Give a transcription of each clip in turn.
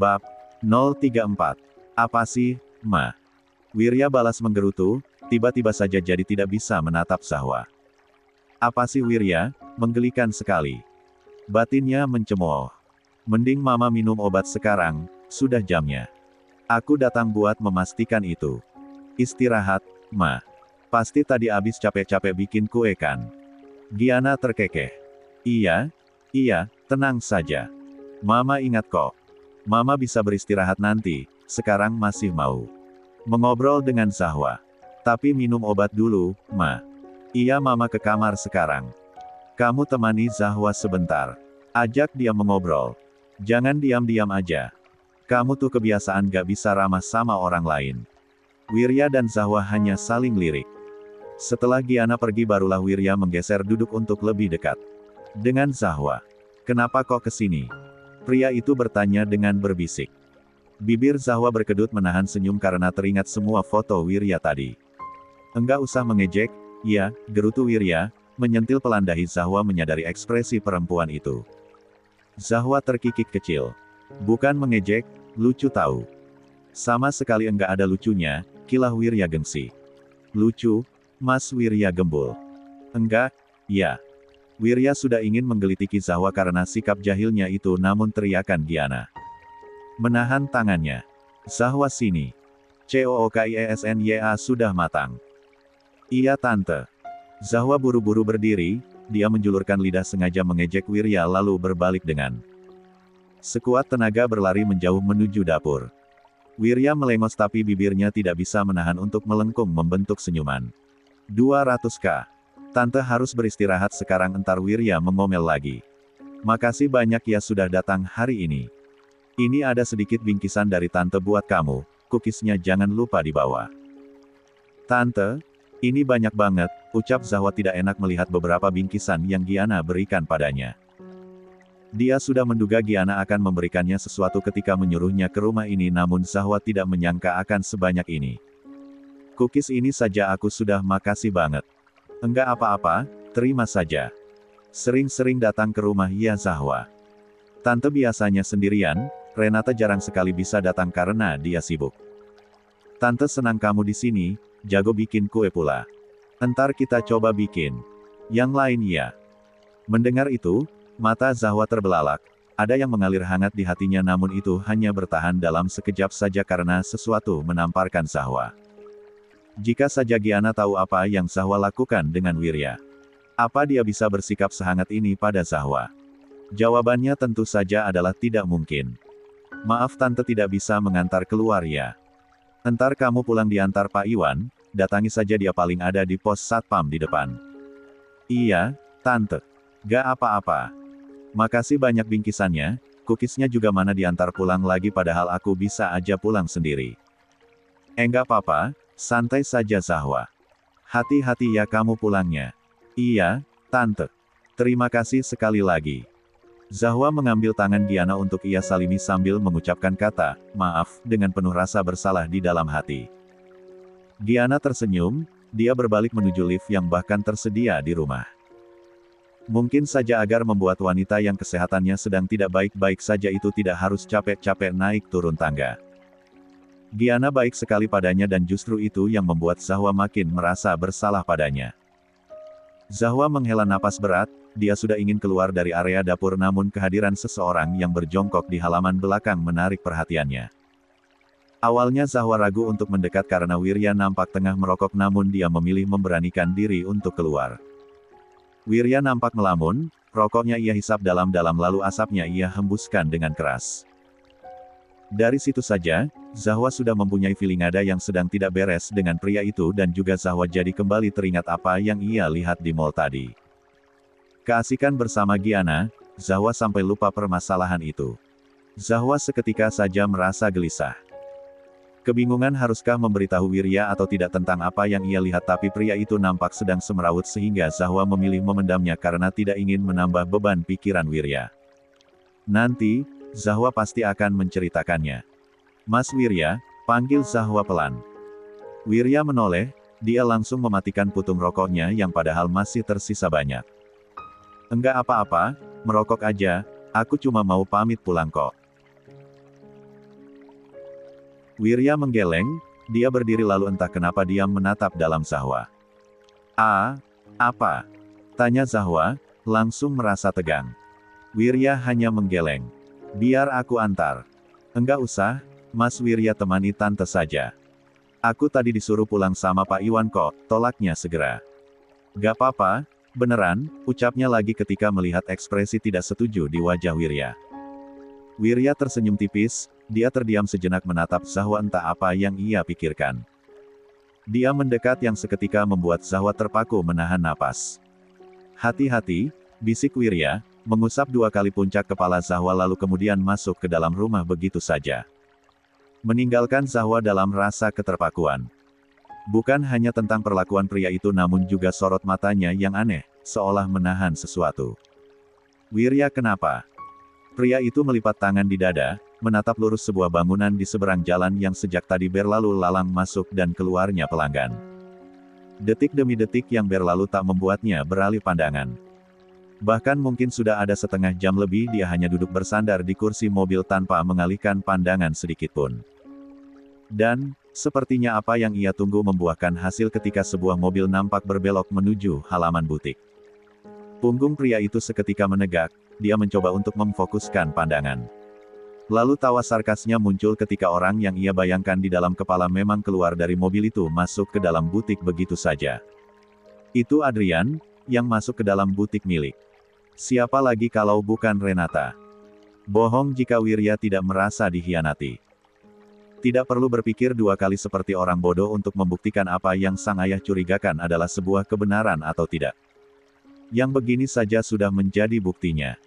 Bab 034. Apa sih, Ma? Wirya balas menggerutu, tiba-tiba saja jadi tidak bisa menatap Zahwa. Apa sih Wirya? Menggelikan sekali. Batinnya mencemooh. Mending Mama minum obat sekarang, sudah jamnya. Aku datang buat memastikan itu. Istirahat, Ma. Pasti tadi abis capek-capek bikin kue kan? Giana terkekeh. Iya, tenang saja. Mama ingat kok. Mama bisa beristirahat nanti, sekarang masih mau mengobrol dengan Zahwa. Tapi minum obat dulu, Ma. Iya Mama ke kamar sekarang. Kamu temani Zahwa sebentar. Ajak dia mengobrol. Jangan diam-diam aja. Kamu tuh kebiasaan gak bisa ramah sama orang lain. Wirya dan Zahwa hanya saling lirik. Setelah Giana pergi barulah Wirya menggeser duduk untuk lebih dekat dengan Zahwa. Kenapa kok kesini? Pria itu bertanya dengan berbisik. Bibir Zahwa berkedut menahan senyum karena teringat semua foto Wirya tadi. Enggak usah mengejek, ya, gerutu Wirya, menyentil pelan dahi Zahwa menyadari ekspresi perempuan itu. Zahwa terkikik kecil. Bukan mengejek, lucu tahu. Sama sekali enggak ada lucunya, kilah Wirya gengsi. Lucu, Mas Wirya gembul. Enggak, ya. Wirya sudah ingin menggelitiki Zahwa karena sikap jahilnya itu namun teriakan Giana menahan tangannya. Zahwa sini. COOKIESNYA sudah matang. Iya Tante. Zahwa buru-buru berdiri, dia menjulurkan lidah sengaja mengejek Wirya lalu berbalik dengan sekuat tenaga berlari menjauh menuju dapur. Wirya melengos tapi bibirnya tidak bisa menahan untuk melengkung membentuk senyuman. 200k. Tante harus beristirahat sekarang entar Wirya mengomel lagi. Makasih banyak ya sudah datang hari ini. Ini ada sedikit bingkisan dari Tante buat kamu, cookiesnya jangan lupa dibawa. Tante, ini banyak banget, ucap Zahwa tidak enak melihat beberapa bingkisan yang Giana berikan padanya. Dia sudah menduga Giana akan memberikannya sesuatu ketika menyuruhnya ke rumah ini namun Zahwa tidak menyangka akan sebanyak ini. Cookies ini saja aku sudah makasih banget. Enggak apa-apa, terima saja. Sering-sering datang ke rumah ya Zahwa. Tante biasanya sendirian, Renata jarang sekali bisa datang karena dia sibuk. Tante senang kamu di sini, jago bikin kue pula. Entar kita coba bikin. Yang lain ya. Mendengar itu, mata Zahwa terbelalak. Ada yang mengalir hangat di hatinya namun itu hanya bertahan dalam sekejap saja karena sesuatu menamparkan Zahwa. Jika saja Giana tahu apa yang Zahwa lakukan dengan Wirya. Apa dia bisa bersikap sehangat ini pada Zahwa? Jawabannya tentu saja adalah tidak mungkin. Maaf Tante tidak bisa mengantar keluar ya. Entar kamu pulang diantar Pak Iwan, datangi saja dia paling ada di pos satpam di depan. Iya, Tante. Gak apa-apa. Makasih banyak bingkisannya, cookiesnya juga mana diantar pulang lagi padahal aku bisa aja pulang sendiri. Enggak apa-apa. Santai saja Zahwa. Hati-hati ya kamu pulangnya. Iya, Tante. Terima kasih sekali lagi. Zahwa mengambil tangan Giana untuk ia salimi sambil mengucapkan kata, maaf, dengan penuh rasa bersalah di dalam hati. Giana tersenyum, dia berbalik menuju lift yang bahkan tersedia di rumah. Mungkin saja agar membuat wanita yang kesehatannya sedang tidak baik-baik saja itu tidak harus capek-capek naik turun tangga. Giana baik sekali padanya dan justru itu yang membuat Zahwa makin merasa bersalah padanya. Zahwa menghela napas berat, dia sudah ingin keluar dari area dapur namun kehadiran seseorang yang berjongkok di halaman belakang menarik perhatiannya. Awalnya Zahwa ragu untuk mendekat karena Wirya nampak tengah merokok namun dia memilih memberanikan diri untuk keluar. Wirya nampak melamun, rokoknya ia hisap dalam-dalam lalu asapnya ia hembuskan dengan keras. Dari situ saja, Zahwa sudah mempunyai feeling ada yang sedang tidak beres dengan pria itu dan juga Zahwa jadi kembali teringat apa yang ia lihat di mall tadi. Keasikan bersama Giana, Zahwa sampai lupa permasalahan itu. Zahwa seketika saja merasa gelisah. Kebingungan haruskah memberitahu Wirya atau tidak tentang apa yang ia lihat tapi pria itu nampak sedang semerawut sehingga Zahwa memilih memendamnya karena tidak ingin menambah beban pikiran Wirya. Nanti, Zahwa pasti akan menceritakannya. Mas Wirya, panggil Zahwa pelan. Wirya menoleh, dia langsung mematikan putung rokoknya yang padahal masih tersisa banyak. Enggak apa-apa, merokok aja, aku cuma mau pamit pulang kok. Wirya menggeleng, dia berdiri lalu entah kenapa diam menatap dalam Zahwa. Apa? Tanya Zahwa, langsung merasa tegang. Wirya hanya menggeleng. Biar aku antar. Enggak usah, Mas Wirya temani tante saja. Aku tadi disuruh pulang sama Pak Iwan kok, tolaknya segera. Gak apa-apa, beneran, ucapnya lagi ketika melihat ekspresi tidak setuju di wajah Wirya. Wirya tersenyum tipis, dia terdiam sejenak menatap Zahwa entah apa yang ia pikirkan. Dia mendekat yang seketika membuat Zahwa terpaku menahan napas. Hati-hati, bisik Wirya, mengusap 2 kali puncak kepala Zahwa lalu kemudian masuk ke dalam rumah begitu saja. Meninggalkan Zahwa dalam rasa keterpakuan. Bukan hanya tentang perlakuan pria itu namun juga sorot matanya yang aneh, seolah menahan sesuatu. Wirya kenapa? Pria itu melipat tangan di dada, menatap lurus sebuah bangunan di seberang jalan yang sejak tadi berlalu lalang masuk dan keluarnya pelanggan. Detik demi detik yang berlalu tak membuatnya beralih pandangan. Bahkan mungkin sudah ada setengah jam lebih dia hanya duduk bersandar di kursi mobil tanpa mengalihkan pandangan sedikitpun. Dan, sepertinya apa yang ia tunggu membuahkan hasil ketika sebuah mobil nampak berbelok menuju halaman butik. Punggung pria itu seketika menegak, dia mencoba untuk memfokuskan pandangan. Lalu tawa sarkasnya muncul ketika orang yang ia bayangkan di dalam kepala memang keluar dari mobil itu masuk ke dalam butik begitu saja. Itu Adrian, yang masuk ke dalam butik milik. Siapa lagi kalau bukan Renata? Bohong jika Wirya tidak merasa dikhianati. Tidak perlu berpikir 2 kali seperti orang bodoh untuk membuktikan apa yang sang ayah curigakan adalah sebuah kebenaran atau tidak. Yang begini saja sudah menjadi buktinya.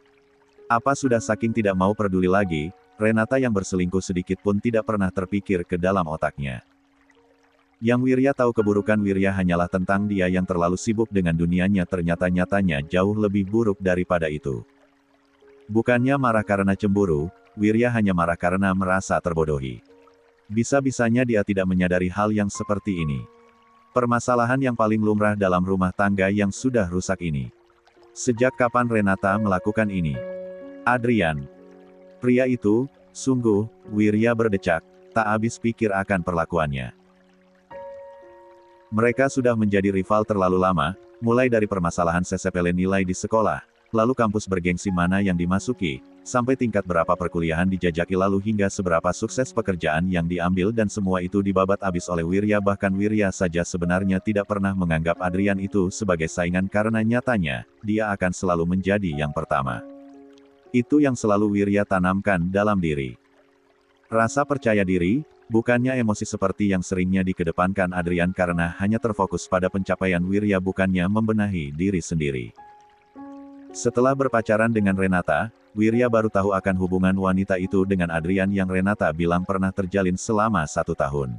Apa sudah saking tidak mau peduli lagi, Renata yang berselingkuh sedikit pun tidak pernah terpikir ke dalam otaknya. Yang Wirya tahu keburukan Wirya hanyalah tentang dia yang terlalu sibuk dengan dunianya ternyata nyatanya jauh lebih buruk daripada itu. Bukannya marah karena cemburu, Wirya hanya marah karena merasa terbodohi. Bisa-bisanya dia tidak menyadari hal yang seperti ini. Permasalahan yang paling lumrah dalam rumah tangga yang sudah rusak ini. Sejak kapan Renata melakukan ini? Adrian. Pria itu, sungguh, Wirya berdecak, tak habis pikir akan perlakuannya. Mereka sudah menjadi rival terlalu lama, mulai dari permasalahan sesepele nilai di sekolah, lalu kampus bergengsi mana yang dimasuki, sampai tingkat berapa perkuliahan dijajaki lalu hingga seberapa sukses pekerjaan yang diambil dan semua itu dibabat habis oleh Wirya bahkan Wirya saja sebenarnya tidak pernah menganggap Adrian itu sebagai saingan karena nyatanya, dia akan selalu menjadi yang pertama. Itu yang selalu Wirya tanamkan dalam diri. Rasa percaya diri, bukannya emosi seperti yang seringnya dikedepankan Adrian karena hanya terfokus pada pencapaian Wirya bukannya membenahi diri sendiri. Setelah berpacaran dengan Renata, Wirya baru tahu akan hubungan wanita itu dengan Adrian yang Renata bilang pernah terjalin selama 1 tahun.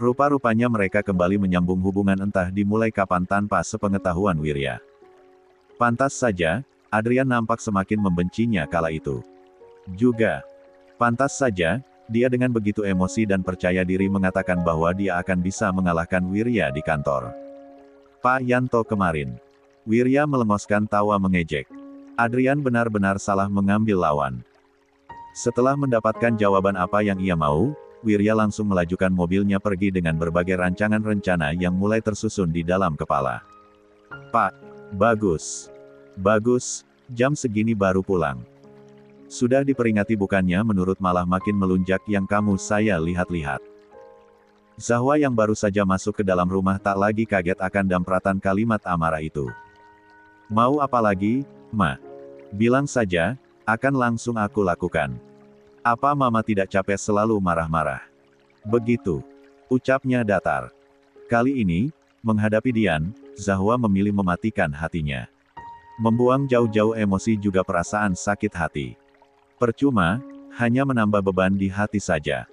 Rupa-rupanya mereka kembali menyambung hubungan entah dimulai kapan tanpa sepengetahuan Wirya. Pantas saja, Adrian nampak semakin membencinya kala itu. Juga, pantas saja, dia dengan begitu emosi dan percaya diri mengatakan bahwa dia akan bisa mengalahkan Wirya di kantor. Pak Yanto kemarin. Wirya melengoskan tawa mengejek. Adrian benar-benar salah mengambil lawan. Setelah mendapatkan jawaban apa yang ia mau, Wirya langsung melajukan mobilnya pergi dengan berbagai rancangan rencana yang mulai tersusun di dalam kepala. Pak, bagus. Bagus, jam segini baru pulang. Sudah diperingati bukannya menurut malah makin melunjak yang kamu saya lihat-lihat. Zahwa yang baru saja masuk ke dalam rumah tak lagi kaget akan dampratan kalimat amarah itu. Mau apa lagi, Ma? Bilang saja, akan langsung aku lakukan. Apa Mama tidak capek selalu marah-marah? Begitu. Ucapnya datar. Kali ini, menghadapi Dian, Zahwa memilih mematikan hatinya. Membuang jauh-jauh emosi juga perasaan sakit hati. Percuma, hanya menambah beban di hati saja.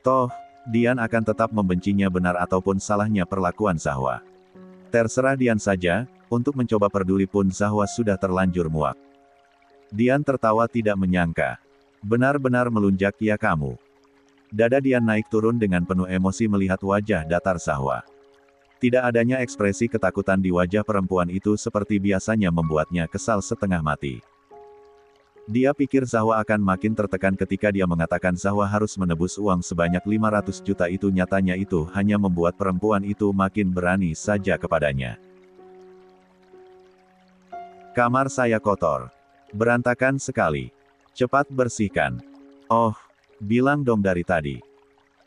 Toh, Dian akan tetap membencinya benar ataupun salahnya perlakuan Zahwa. Terserah Dian saja, untuk mencoba peduli pun Zahwa sudah terlanjur muak. Dian tertawa tidak menyangka. Benar-benar melunjak ya kamu. Dada Dian naik turun dengan penuh emosi melihat wajah datar Zahwa. Tidak adanya ekspresi ketakutan di wajah perempuan itu seperti biasanya membuatnya kesal setengah mati. Dia pikir Zahwa akan makin tertekan ketika dia mengatakan Zahwa harus menebus uang sebanyak 500 juta itu. Nyatanya itu hanya membuat perempuan itu makin berani saja kepadanya. Kamar saya kotor. Berantakan sekali. Cepat bersihkan. Oh, bilang dong dari tadi.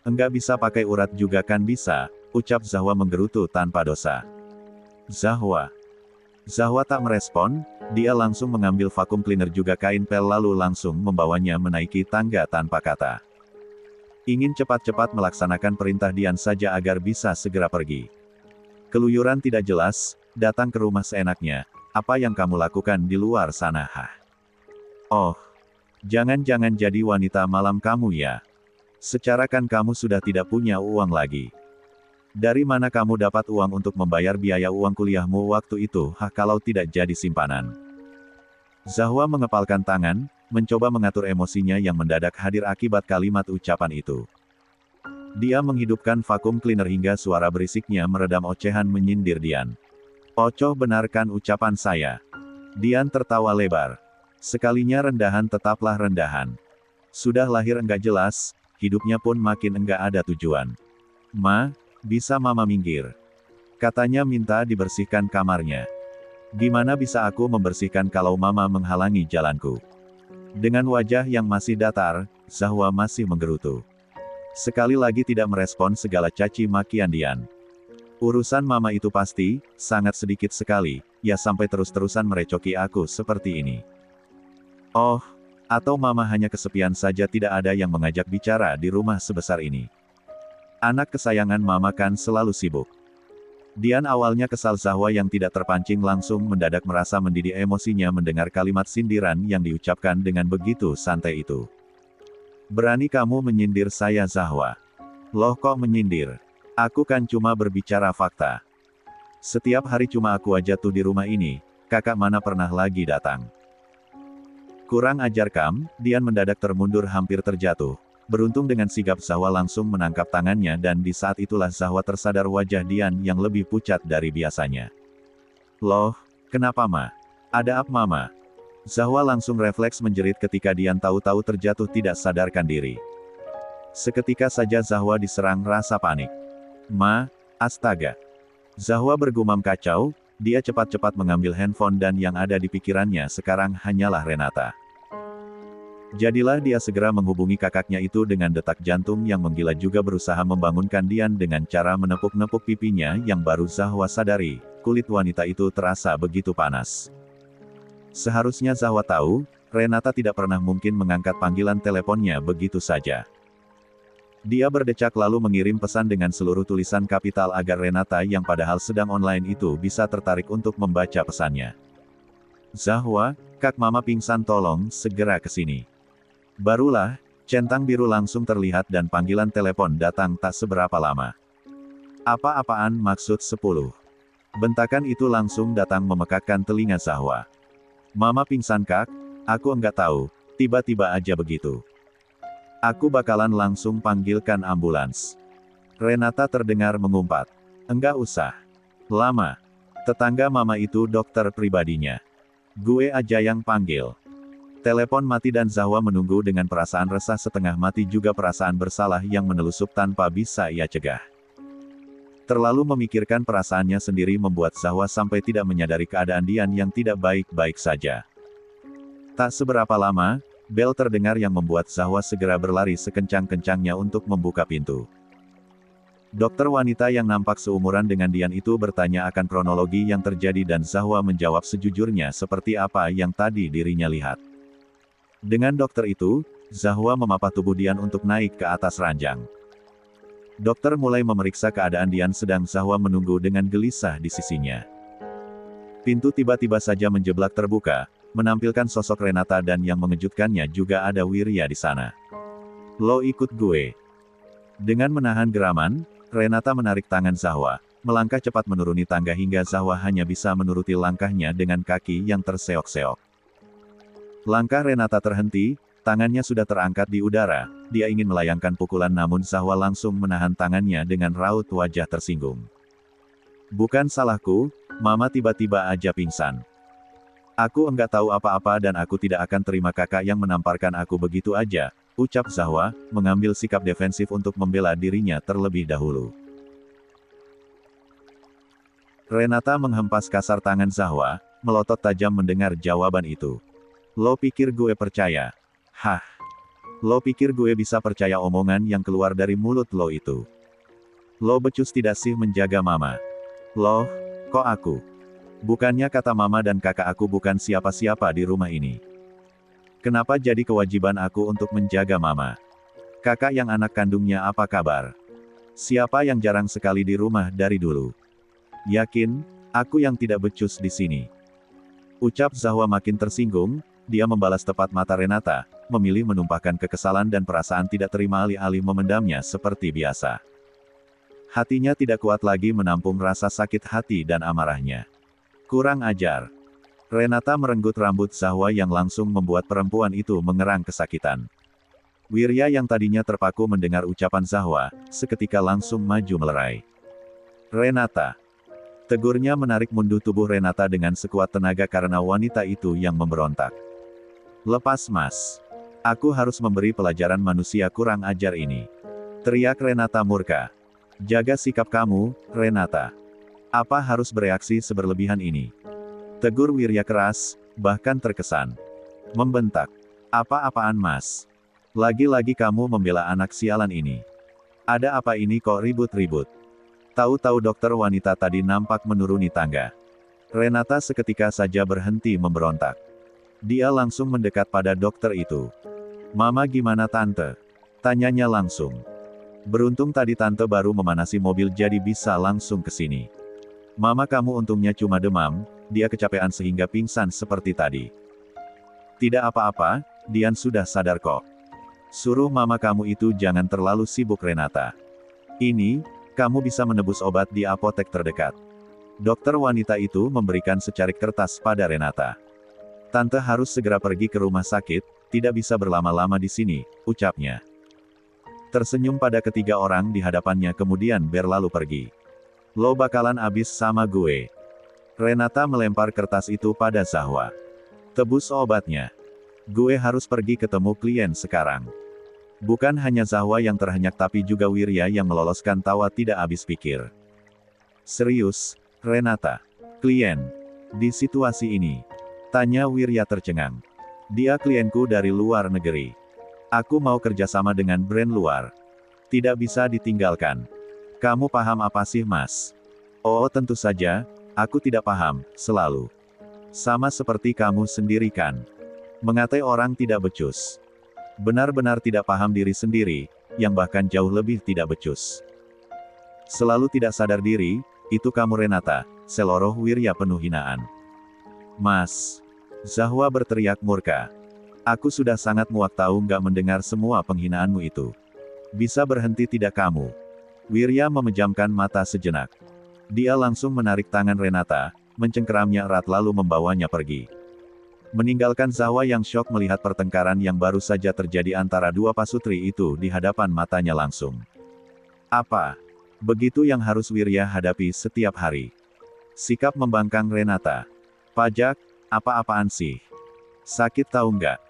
Enggak bisa pakai urat juga kan? Bisa, ucap Zahwa menggerutu tanpa dosa. Zahwa tak merespon, dia langsung mengambil vakum cleaner juga kain pel lalu langsung membawanya menaiki tangga tanpa kata. Ingin cepat-cepat melaksanakan perintah Dian saja agar bisa segera pergi. Keluyuran tidak jelas, datang ke rumah seenaknya. Apa yang kamu lakukan di luar sana? Oh, jangan-jangan jadi wanita malam kamu ya? Secara kan kamu sudah tidak punya uang lagi. Dari mana kamu dapat uang untuk membayar biaya uang kuliahmu waktu itu? Kalau tidak jadi simpanan. Zahwa mengepalkan tangan, mencoba mengatur emosinya yang mendadak hadir akibat kalimat ucapan itu. Dia menghidupkan vakum cleaner hingga suara berisiknya meredam ocehan menyindir Dian. Ocoh, benarkan ucapan saya. Dian tertawa lebar. Sekalinya rendahan tetaplah rendahan. Sudah lahir enggak jelas, hidupnya pun makin enggak ada tujuan. Bisa mama minggir? Katanya minta dibersihkan kamarnya. Gimana bisa aku membersihkan kalau mama menghalangi jalanku? Dengan wajah yang masih datar, Zahwa masih menggerutu. Sekali lagi tidak merespon segala caci makian Dian. Urusan mama itu pasti, sangat sedikit sekali, ya sampai terus-terusan merecoki aku seperti ini. Oh, atau mama hanya kesepian saja tidak ada yang mengajak bicara di rumah sebesar ini. Anak kesayangan mama kan selalu sibuk. Dian awalnya kesal Zahwa yang tidak terpancing langsung mendadak merasa mendidih emosinya mendengar kalimat sindiran yang diucapkan dengan begitu santai itu. Berani kamu menyindir saya Zahwa? Loh kok menyindir? Aku kan cuma berbicara fakta. Setiap hari cuma aku aja tuh di rumah ini, kakak mana pernah lagi datang. Kurang ajar kam, Dian mendadak termundur hampir terjatuh. Beruntung dengan sigap Zahwa langsung menangkap tangannya dan di saat itulah Zahwa tersadar wajah Dian yang lebih pucat dari biasanya. Loh, kenapa ma? Ada apa mama? Zahwa langsung refleks menjerit ketika Dian tahu-tahu terjatuh tidak sadarkan diri. Seketika saja Zahwa diserang rasa panik. Astaga. Zahwa bergumam kacau, dia cepat-cepat mengambil handphone dan yang ada di pikirannya sekarang hanyalah Renata. Jadilah dia segera menghubungi kakaknya itu dengan detak jantung yang menggila juga berusaha membangunkan Dian dengan cara menepuk-nepuk pipinya yang baru Zahwa sadari, kulit wanita itu terasa begitu panas. Seharusnya Zahwa tahu, Renata tidak pernah mungkin mengangkat panggilan teleponnya begitu saja. Dia berdecak lalu mengirim pesan dengan seluruh tulisan kapital agar Renata yang padahal sedang online itu bisa tertarik untuk membaca pesannya. Zahwa, kak mama pingsan tolong segera ke sini. Barulah, centang biru langsung terlihat dan panggilan telepon datang tak seberapa lama. Apa-apaan maksud 10? Bentakan itu langsung datang memekakkan telinga Zahwa. Mama pingsan kak? Aku enggak tahu, tiba-tiba aja begitu. Aku bakalan langsung panggilkan ambulans. Renata terdengar mengumpat. Enggak usah. Lama. Tetangga mama itu dokter pribadinya. Gue aja yang panggil. Telepon mati dan Zahwa menunggu dengan perasaan resah setengah mati juga perasaan bersalah yang menelusup tanpa bisa ia cegah. Terlalu memikirkan perasaannya sendiri membuat Zahwa sampai tidak menyadari keadaan Dian yang tidak baik-baik saja. Tak seberapa lama, bel terdengar yang membuat Zahwa segera berlari sekencang-kencangnya untuk membuka pintu. Dokter wanita yang nampak seumuran dengan Dian itu bertanya akan kronologi yang terjadi dan Zahwa menjawab sejujurnya seperti apa yang tadi dirinya lihat. Dengan dokter itu, Zahwa memapah tubuh Dian untuk naik ke atas ranjang. Dokter mulai memeriksa keadaan Dian sedang Zahwa menunggu dengan gelisah di sisinya. Pintu tiba-tiba saja menjeblak terbuka, menampilkan sosok Renata dan yang mengejutkannya juga ada Wirya di sana. Lo ikut gue. Dengan menahan geraman, Renata menarik tangan Zahwa, melangkah cepat menuruni tangga hingga Zahwa hanya bisa menuruti langkahnya dengan kaki yang terseok-seok. Langkah Renata terhenti, tangannya sudah terangkat di udara, dia ingin melayangkan pukulan namun Zahwa langsung menahan tangannya dengan raut wajah tersinggung. Bukan salahku, mama tiba-tiba aja pingsan. Aku enggak tahu apa-apa dan aku tidak akan terima kakak yang menamparkan aku begitu aja, ucap Zahwa, mengambil sikap defensif untuk membela dirinya terlebih dahulu. Renata menghempas kasar tangan Zahwa, melotot tajam mendengar jawaban itu. Lo pikir gue percaya? Hah? Lo pikir gue bisa percaya omongan yang keluar dari mulut lo itu? Lo becus tidak sih menjaga mama? Loh, kok aku? Bukannya kata mama dan kakak aku bukan siapa-siapa di rumah ini. Kenapa jadi kewajiban aku untuk menjaga mama? Kakak yang anak kandungnya apa kabar? Siapa yang jarang sekali di rumah dari dulu? Yakin, aku yang tidak becus di sini. Ucap Zahwa makin tersinggung, dia membalas tepat mata Renata, memilih menumpahkan kekesalan dan perasaan tidak terima alih-alih memendamnya seperti biasa. Hatinya tidak kuat lagi menampung rasa sakit hati dan amarahnya. Kurang ajar. Renata merenggut rambut Zahwa yang langsung membuat perempuan itu mengerang kesakitan. Wirya yang tadinya terpaku mendengar ucapan Zahwa, seketika langsung maju melerai. Renata. Tegurnya menarik mundur tubuh Renata dengan sekuat tenaga karena wanita itu yang memberontak. Lepas mas. Aku harus memberi pelajaran manusia kurang ajar ini. Teriak Renata murka. Jaga sikap kamu, Renata. Apa harus bereaksi seberlebihan ini? Tegur Wirya keras, bahkan terkesan. Membentak. Apa-apaan mas? Lagi-lagi kamu membela anak sialan ini. Ada apa ini kok ribut-ribut? Tahu-tahu dokter wanita tadi nampak menuruni tangga. Renata seketika saja berhenti memberontak. Dia langsung mendekat pada dokter itu. Mama gimana tante? Tanyanya langsung. Beruntung tadi tante baru memanasi mobil jadi bisa langsung ke sini. Mama kamu untungnya cuma demam, dia kecapean sehingga pingsan seperti tadi. Tidak apa-apa, Dian sudah sadar kok. Suruh mama kamu itu jangan terlalu sibuk Renata. Ini, kamu bisa menebus obat di apotek terdekat. Dokter wanita itu memberikan secarik kertas pada Renata. Tante harus segera pergi ke rumah sakit, tidak bisa berlama-lama di sini, ucapnya. Tersenyum pada ketiga orang di hadapannya kemudian berlalu pergi. Lo bakalan abis sama gue. Renata melempar kertas itu pada Zahwa. Tebus obatnya. Gue harus pergi ketemu klien sekarang. Bukan hanya Zahwa yang terhenyak tapi juga Wirya yang meloloskan tawa tidak habis pikir. Serius, Renata? Klien? Di situasi ini? Tanya Wirya tercengang. Dia klienku dari luar negeri. Aku mau kerjasama dengan brand luar. Tidak bisa ditinggalkan. Kamu paham apa sih mas? Oh tentu saja, aku tidak paham, selalu. Sama seperti kamu sendiri kan? Mengatai orang tidak becus. Benar-benar tidak paham diri sendiri, yang bahkan jauh lebih tidak becus. Selalu tidak sadar diri, itu kamu Renata, seloroh Wirya penuh hinaan. Mas. Zahwa berteriak murka. Aku sudah sangat muak tahu nggak mendengar semua penghinaanmu itu. Bisa berhenti tidak kamu? Wirya memejamkan mata sejenak. Dia langsung menarik tangan Renata, mencengkeramnya erat lalu membawanya pergi. Meninggalkan Zahwa yang syok melihat pertengkaran yang baru saja terjadi antara dua pasutri itu di hadapan matanya langsung. Apa? Begitu yang harus Wirya hadapi setiap hari. Sikap membangkang Renata. Pajak, apa-apaan sih? Sakit tahu nggak?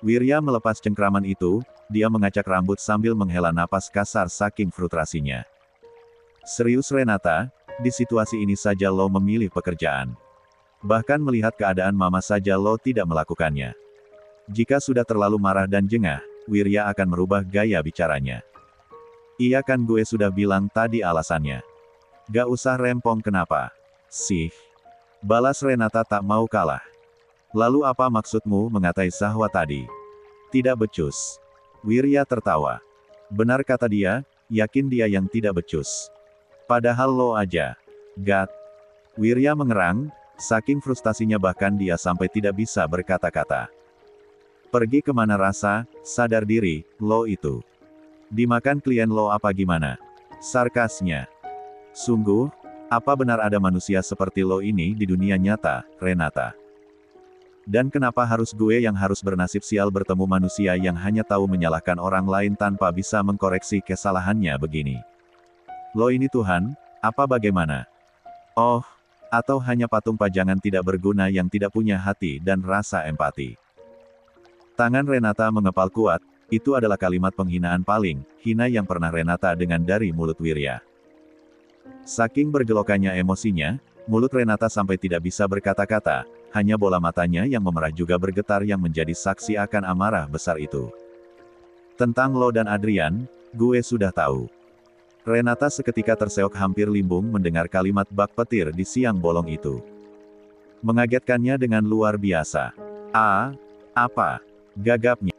Wirya melepas cengkraman itu, dia mengacak rambut sambil menghela napas kasar saking frustrasinya. Serius Renata, di situasi ini saja lo memilih pekerjaan. Bahkan melihat keadaan mama saja lo tidak melakukannya. Jika sudah terlalu marah dan jengah, Wirya akan merubah gaya bicaranya. Iya kan gue sudah bilang tadi alasannya. Gak usah rempong kenapa? Sih. Balas Renata tak mau kalah. Lalu apa maksudmu mengatai Zahwa tadi? Tidak becus. Wirya tertawa. Benar kata dia, yakin dia yang tidak becus. Padahal lo aja. Gat. Wirya mengerang, saking frustasinya bahkan dia sampai tidak bisa berkata-kata. Pergi kemana rasa, sadar diri, lo itu. Dimakan klien lo apa gimana? Sarkasnya. Sungguh, apa benar ada manusia seperti lo ini di dunia nyata, Renata? Dan kenapa harus gue yang harus bernasib sial bertemu manusia yang hanya tahu menyalahkan orang lain tanpa bisa mengkoreksi kesalahannya begini? Lo ini Tuhan, apa bagaimana? Oh, Atau hanya patung pajangan tidak berguna yang tidak punya hati dan rasa empati. Tangan Renata mengepal kuat, itu adalah kalimat penghinaan paling hina yang pernah Renata dengar dari mulut Wirya. Saking bergelokannya emosinya, mulut Renata sampai tidak bisa berkata-kata, hanya bola matanya yang memerah juga bergetar yang menjadi saksi akan amarah besar itu. Tentang lo dan Adrian, gue sudah tahu. Renata seketika terseok hampir limbung mendengar kalimat bak petir di siang bolong itu. Mengagetkannya dengan luar biasa. Apa? Gagapnya.